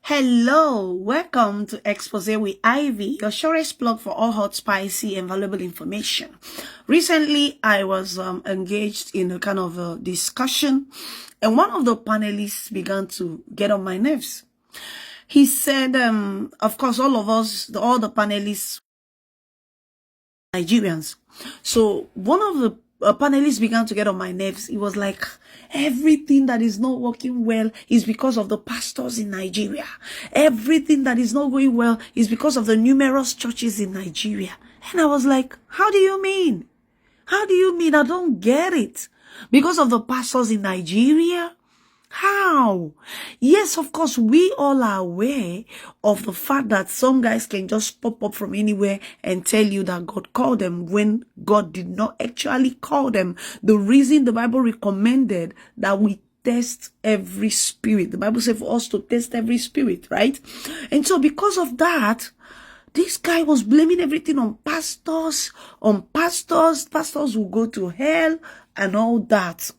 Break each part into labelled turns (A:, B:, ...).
A: Hello, welcome to Expose with Ivy, your shortest plug for all hot, spicy, and valuable information. Recently, I was engaged in a kind of a discussion, and one of the panelists began to get on my nerves. He said, of course, all of us, all the panelists, Nigerians. So one of the panelists began to get on my nerves. It was like, everything that is not working well is because of the pastors in Nigeria. Everything that is not going well is because of the numerous churches in Nigeria. And I was like, how do you mean? How do you mean? I don't get it. Because of the pastors in Nigeria? How? Yes, of course, we all are aware of the fact that some guys can just pop up from anywhere and tell you that God called them when God did not actually call them. The reason the Bible recommended that we test every spirit. The Bible said for us to test every spirit, right? And so because of that, this guy was blaming everything on pastors. Pastors will go to hell and all that.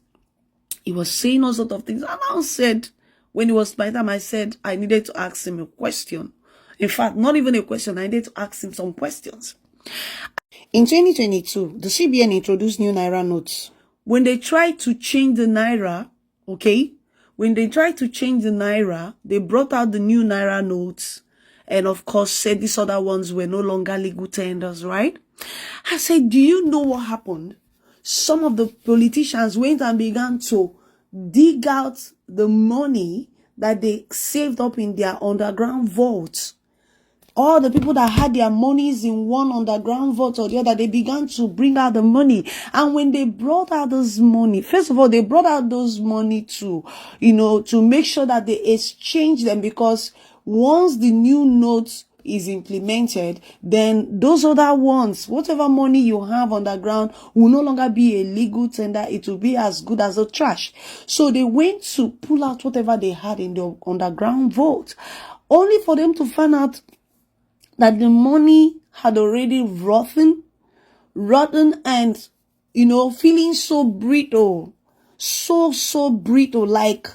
A: He was saying all sorts of things. And I said, when it was my time, I said I needed to ask him a question. In fact, not even a question. I needed to ask him some questions. In 2022, the CBN introduced new Naira notes. When they tried to change the Naira, when they tried to change the Naira, they brought out the new Naira notes. And of course, said these other ones were no longer legal tenders, right? I said, do you know what happened? Some of the politicians went and began to dig out the money that they saved up in their underground vaults. All the people that had their monies in one underground vault or the other, they began to bring out the money. And when they brought out this money, first of all, they brought out those money to make sure that they exchange them, because once the new notes is implemented, then those other ones, whatever money you have underground, will no longer be a legal tender. It will be as good as the trash. So they went to pull out whatever they had in the underground vault, only for them to find out that the money had already rotten and, feeling so brittle, so brittle, like,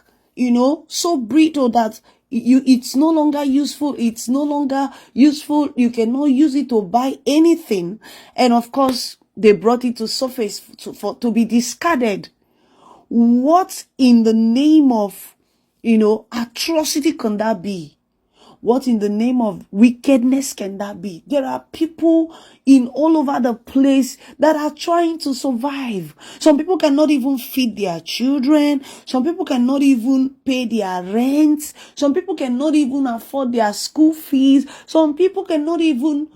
A: so brittle that it's no longer useful. It's no longer useful. You cannot use it to buy anything. And of course, they brought it to surface to be discarded. What in the name of, atrocity can that be? What in the name of wickedness can that be? There are people in all over the place that are trying to survive. Some people cannot even feed their children. Some people cannot even pay their rent. Some people cannot even afford their school fees. Some people cannot even,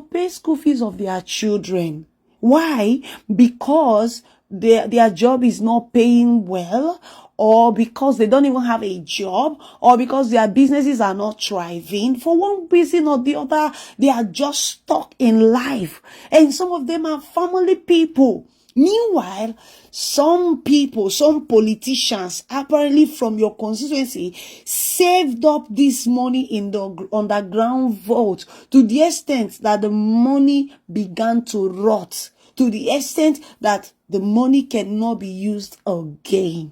A: pay school fees of their children. Why? Because their job is not paying well, or because they don't even have a job, or because their businesses are not thriving. For one reason or the other, they are just stuck in life. And some of them are family people. Meanwhile, some politicians, apparently from your constituency, saved up this money in the underground vault to the extent that the money began to rot, to the extent that the money cannot be used again.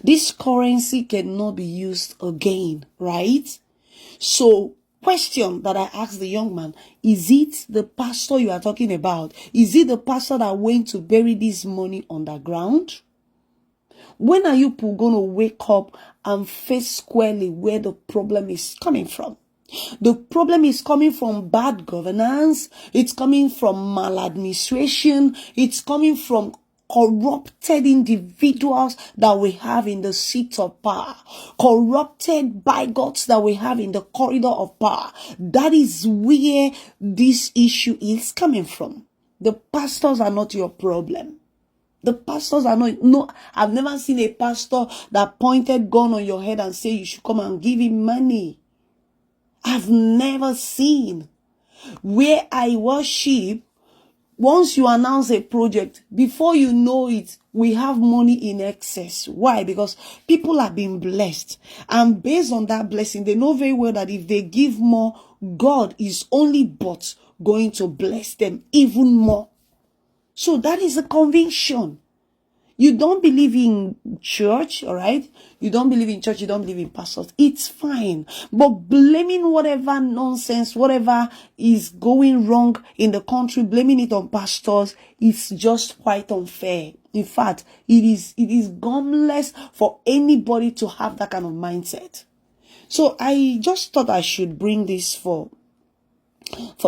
A: This currency cannot be used again, right? So, question that I asked the young man, is it the pastor you are talking about? Is it the pastor that went to bury this money underground? When are you going to wake up and face squarely where the problem is coming from? The problem is coming from bad governance. It's coming from maladministration. It's coming from corrupted individuals that we have in the seat of power, corrupted bigots that we have in the corridor of power. That is where this issue is coming from. The pastors are not your problem. The pastors are not, no, I've never seen a pastor that pointed gun on your head and say you should come and give him money. I've never seen. Where I worship, once you announce a project, before you know it, we have money in excess. Why? Because people are being blessed. And based on that blessing, they know very well that if they give more, God is only but going to bless them even more. So that is a conviction. You don't believe in church, all right? You don't believe in church, you don't believe in pastors. It's fine. But blaming whatever nonsense, whatever is going wrong in the country, blaming it on pastors is just quite unfair. In fact, it is gumless for anybody to have that kind of mindset. So I just thought I should bring this for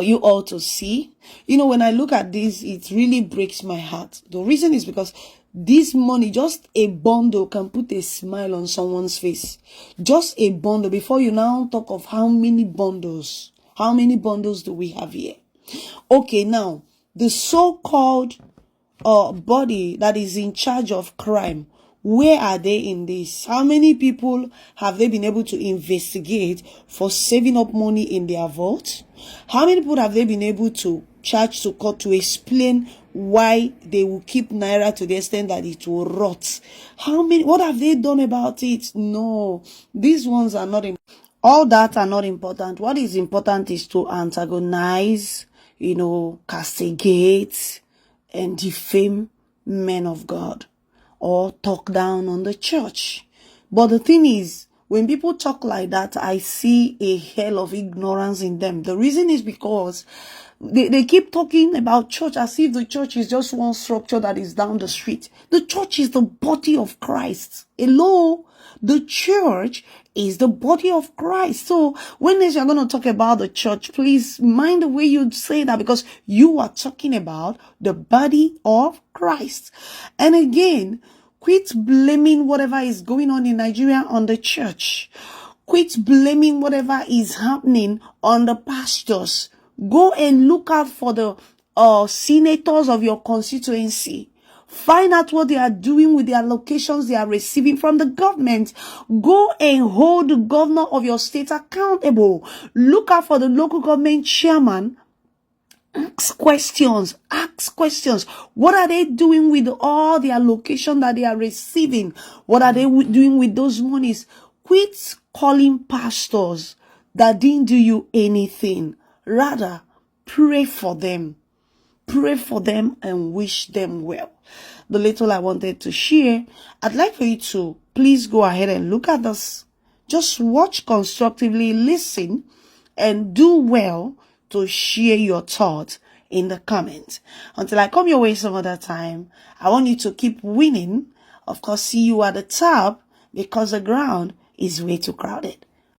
A: you all to see. You know, when I look at this, it really breaks my heart. The reason is because this money, just a bundle, can put a smile on someone's face. Just a bundle. Before you now talk of how many bundles do we have here? Okay, now the so-called body that is in charge of crime, where are they in this? How many people have they been able to investigate for saving up money in their vault? How many people have they been able to charge to court to explain why they will keep Naira to the extent that it will rot? What have they done about it? No, these ones are not all that are not important. What is important is to antagonize, castigate and defame men of God, or talk down on the church. But the thing is, when people talk like that, I see a hell of ignorance in them. The reason is because they keep talking about church as if the church is just one structure that is down the street. The church is the body of Christ. Hello? The church is the body of Christ. So when you're going to talk about the church, please mind the way you say that, because you are talking about the body of Christ. And again, quit blaming whatever is going on in Nigeria on the church. Quit blaming whatever is happening on the pastors. Go and look out for the senators of your constituency. Find out what they are doing with the allocations they are receiving from the government. Go and hold the governor of your state accountable. Look out for the local government chairman. Ask questions. What are they doing with all the allocation that they are receiving? What are they doing with those monies? Quit calling pastors that didn't do you anything. Rather, pray for them. Pray for them and wish them well. The little I wanted to share, I'd like for you to please go ahead and look at this. Just watch constructively, listen, and do well to share your thoughts in the comments. Until I come your way some other time, I want you to keep winning. Of course, see you at the top, because the ground is way too crowded.